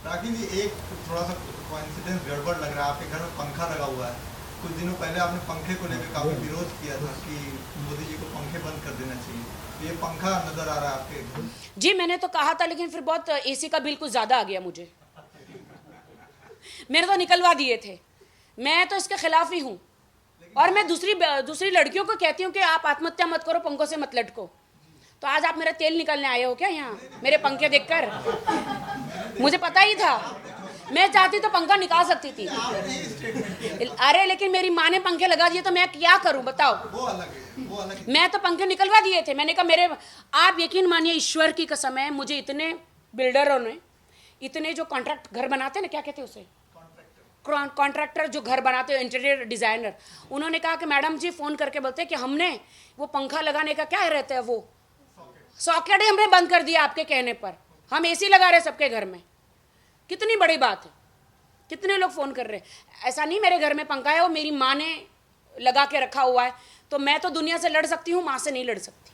राखी जी, एक थोड़ा सा कोइंसिडेंस गड़बड़ लग रहा है। आपके घर में पंखा लगा हुआ है। कुछ दिनों पहले आपने पंखे को लेकर काफी विरोध किया था कि मोदी जी को पंखे बंद कर देना चाहिए। ये पंखा नजर आ रहा है आपके घर। जी मैंने तो कहा था, लेकिन फिर बहुत एसी का बिल कुछ ज़्यादा आ गया मुझे। मैंने तो निकलवा दिए थे। मैं तो इसके खिलाफ ही हूँ। और मैं दूसरी लड़कियों को कहती हूँ कि आप आत्महत्या मत करो, पंखों से मत लटको। तो आज आप मेरा तेल निकालने आए हो क्या यहाँ मेरे पंखे देखकर? मुझे पता ही था। मैं चाहती तो पंखा निकाल सकती थी। अरे लेकिन मेरी माँ ने पंखे लगा दिए तो मैं क्या करूं बताओ? वो अलग है, वो अलग है। मैं तो पंखे निकलवा दिए थे। मैंने कहा मेरे, आप यकीन मानिए, ईश्वर की कसम है, मुझे इतने बिल्डरों ने, इतने जो कॉन्ट्रैक्ट घर बनाते हैं ना, क्या कहते हैं उसे, कॉन्ट्रैक्टर जो घर बनाते हैं, इंटीरियर डिजाइनर, उन्होंने कहा कि मैडम जी फोन करके बोलते हैं कि हमने वो पंखा लगाने का क्या रहता है, वो सॉकेट ही हमने बंद कर दिया आपके कहने पर। हम एसी लगा रहे सबके घर में। कितनी बड़ी बात है। कितने लोग फोन कर रहे हैं। ऐसा नहीं मेरे घर में पंखा है, वो मेरी माँ ने लगा के रखा हुआ है। तो मैं तो दुनिया से लड़ सकती हूँ, माँ से नहीं लड़ सकती।